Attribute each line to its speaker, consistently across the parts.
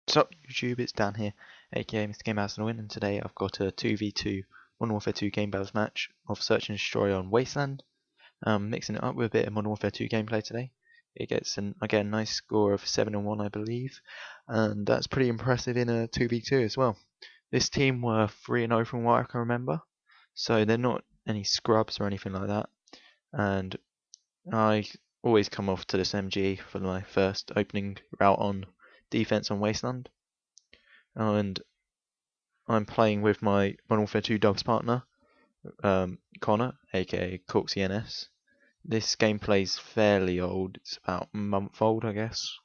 Speaker 1: What's up YouTube, it's Dan here, aka MrGamebattlesFTW, and today I've got a 2v2 Modern Warfare 2 game battles match of Search and Destroy on Wasteland. Mixing it up with a bit of Modern Warfare 2 gameplay today. It gets again a nice score of 7-1 I believe, and that's pretty impressive in a 2v2 as well. This team were 3-0 from what I can remember, so they're not any scrubs or anything like that, and I always come off to this MG for my first opening route on defense on Wasteland, and I'm playing with my Modern Warfare 2 Dogs partner, Connor, aka CorksENS. This gameplay's fairly old, it's about a month old I guess.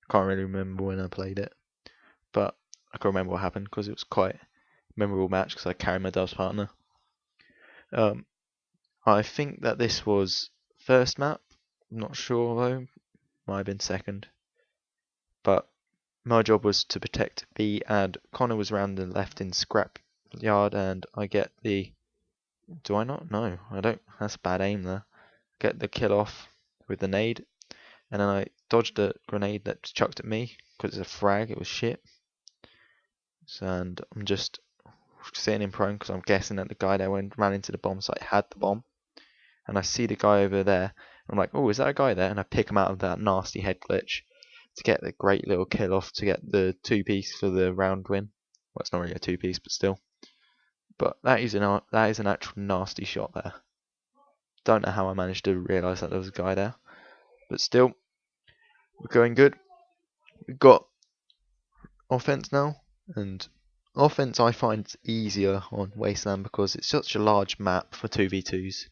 Speaker 1: Can't really remember when I played it, but I can remember what happened because it was quite a memorable match because I carried my Dogs partner. I think that this was first map, I'm not sure though, might have been second, but my job was to protect B, and Connor was round and left in scrap yard, and I get the... Do I not? No, I don't. That's bad aim there. Get the kill off with the nade, and then I dodged a grenade that chucked at me because it's a frag. It was shit. And I'm just sitting in prone because I'm guessing that the guy that ran into the bomb site had the bomb, and I see the guy over there. I'm like, oh, is that a guy there? And I pick him out of that nasty head glitch to get the great little kill off to get the 2-piece for the round win. Well, it's not really a 2-piece, but still. But that is an actual nasty shot there. Don't know how I managed to realise that there was a guy there, but still, we're going good. We've got offense now, and offense I find easier on Wasteland because it's such a large map for 2v2s,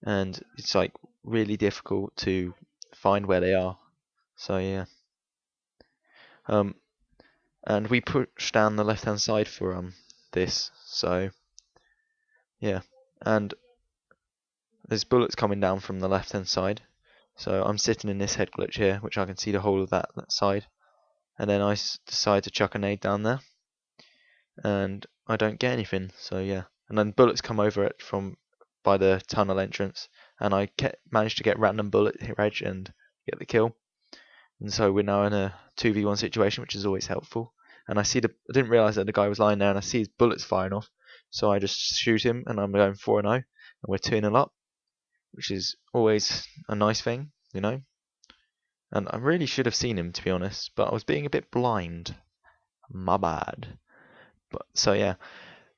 Speaker 1: and it's like really difficult to find where they are. So yeah. And we push down the left hand side for this, so yeah, and there's bullets coming down from the left hand side, so I'm sitting in this head glitch here, which I can see the whole of that side, and then I decide to chuck a nade down there, and I don't get anything, so yeah, and then bullets come over it from by the tunnel entrance, and I managed to get random bullet edge and get the kill. And so we're now in a 2v1 situation, which is always helpful. And I didn't realise that the guy was lying there, and I see his bullets firing off. So I just shoot him, and I'm going 4-0, and we're 2-0 up, which is always a nice thing, you know. And I really should have seen him, to be honest, but I was being a bit blind. My bad. But so yeah,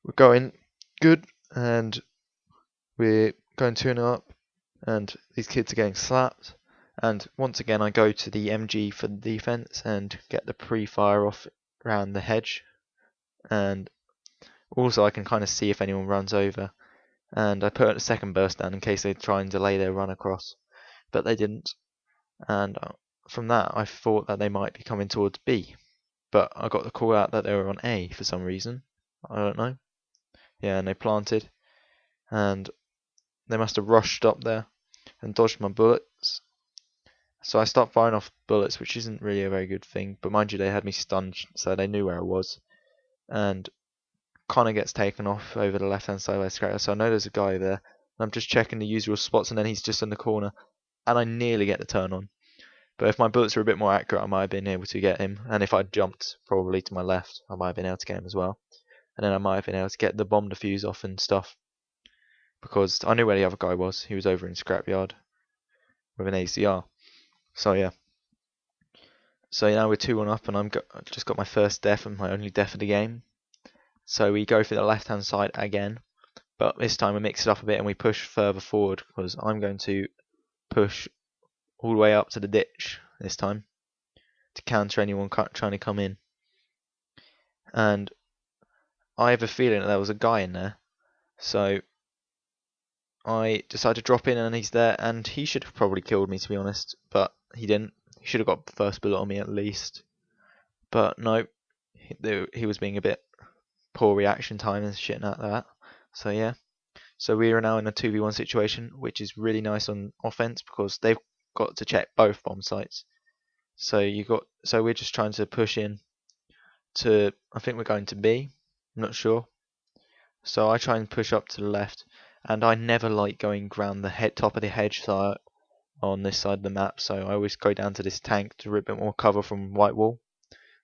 Speaker 1: we're going good, and we're going 2-0 up, and these kids are getting slapped. And once again I go to the MG for the defense and get the pre-fire off around the hedge, and also I can kind of see if anyone runs over, and I put a second burst down in case they try and delay their run across, but they didn't. And from that I thought that they might be coming towards B, but I got the call out that they were on A for some reason. I don't know. Yeah, and they planted, and they must have rushed up there and dodged my bullets. So I start firing off bullets, which isn't really a very good thing, but mind you, they had me stunned, so they knew where I was. And Connor gets taken off over the left hand side by the scraper, so I know there's a guy there. And I'm just checking the usual spots, and then he's just in the corner, and I nearly get the turn on. But if my bullets were a bit more accurate, I might have been able to get him, and if I'd jumped probably to my left, I might have been able to get him as well. And then I might have been able to get the bomb defuse off and stuff, because I knew where the other guy was. He was over in scrapyard with an ACR. So yeah. So now we're 2-1 up, and I just got my first death and my only death of the game. So we go for the left hand side again, but this time we mix it up a bit and we push further forward because I'm going to push all the way up to the ditch this time to counter anyone trying to come in. And I have a feeling that there was a guy in there, so I decided to drop in, and he's there, and he should have probably killed me, to be honest, but he didn't. He should have got the first bullet on me at least, but no, he was being a bit poor reaction time and shit like that. So yeah, so we are now in a 2v1 situation, which is really nice on offense because they've got to check both bomb sites. So we're just trying to push in to, I think we're going to B, I'm not sure. So I try and push up to the left, and I never like going around the top of the hedge side on this side of the map, so I always go down to this tank to rip a bit more cover from white wall.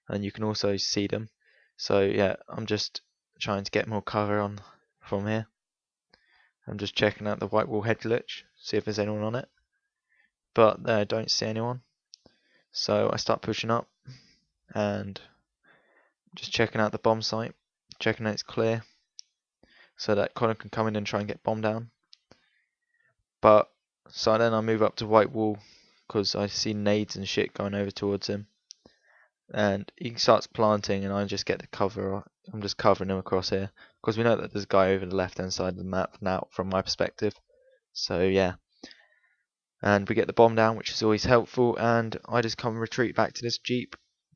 Speaker 1: and you can also see them. So yeah, I'm just trying to get more cover on from here. I'm just checking out the white wall head glitch, see if there's anyone on it, but I don't see anyone. So I start pushing up and just checking out the bomb site, checking that it's clear, so that Connor can come in and try and get bomb down. But so then I move up to white wall because I see nades and shit going over towards him, and he starts planting, and I just get the cover. I'm just covering him across here because we know that there's a guy over the left hand side of the map now from my perspective. So yeah, and we get the bomb down, which is always helpful, and I just come retreat back to this jeep,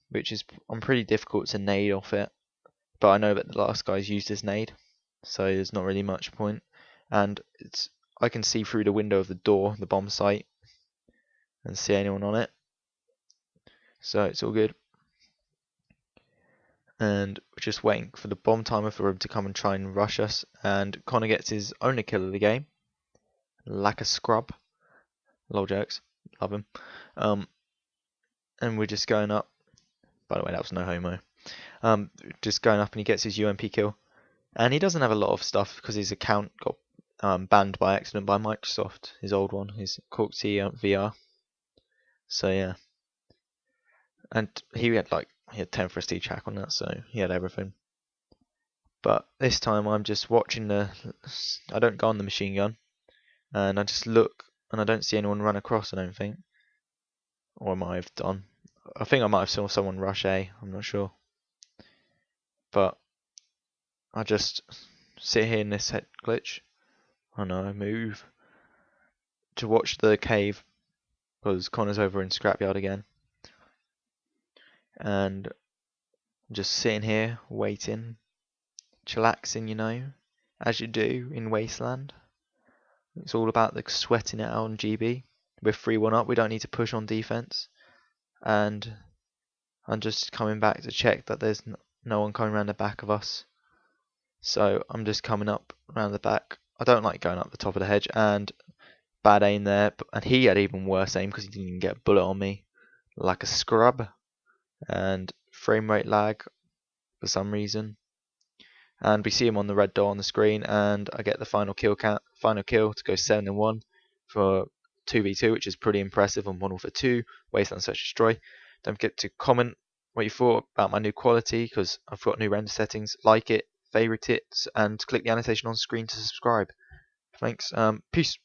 Speaker 1: which is I'm pretty difficult to nade off it, but I know that the last guy's used his nade, so there's not really much point. And I can see through the window of the door, the bomb site, and see anyone on it, so it's all good. And we're just waiting for the bomb timer for him to come and try and rush us, and Connor gets his only kill of the game, like a scrub. Lol jokes, love him. And we're just going up. By the way, that was no homo. Just going up, and he gets his UMP kill, and he doesn't have a lot of stuff because his account got banned by accident by Microsoft, his old one, his Corksy VR. So yeah, and he had 10 prestige hack on that, so he had everything. But this time I'm just watching I don't go on the machine gun, and I just look, and I don't see anyone run across, I don't think. Or I might have done. I think I might have saw someone rush A, I'm not sure. But I just sit here in this head glitch, and I move to watch the cave, because Connor's over in Scrapyard again. And I'm just sitting here, waiting, chillaxing, you know, as you do in Wasteland. It's all about the sweating it out on GB. We're 3-1 up, we don't need to push on defense. And I'm just coming back to check that there's no one coming around the back of us. So I'm just coming up around the back. I don't like going up the top of the hedge, and bad aim there. And he had even worse aim because he didn't even get a bullet on me, like a scrub. And frame rate lag for some reason. And we see him on the red dot on the screen, and I get the final kill to go 7-1 for 2v2, which is pretty impressive on Modern Warfare 2, Wasteland Search Destroy. Don't forget to comment what you thought about my new quality, because I've got new render settings. Like it, favorite it, and click the annotation on screen to subscribe. Thanks. Peace.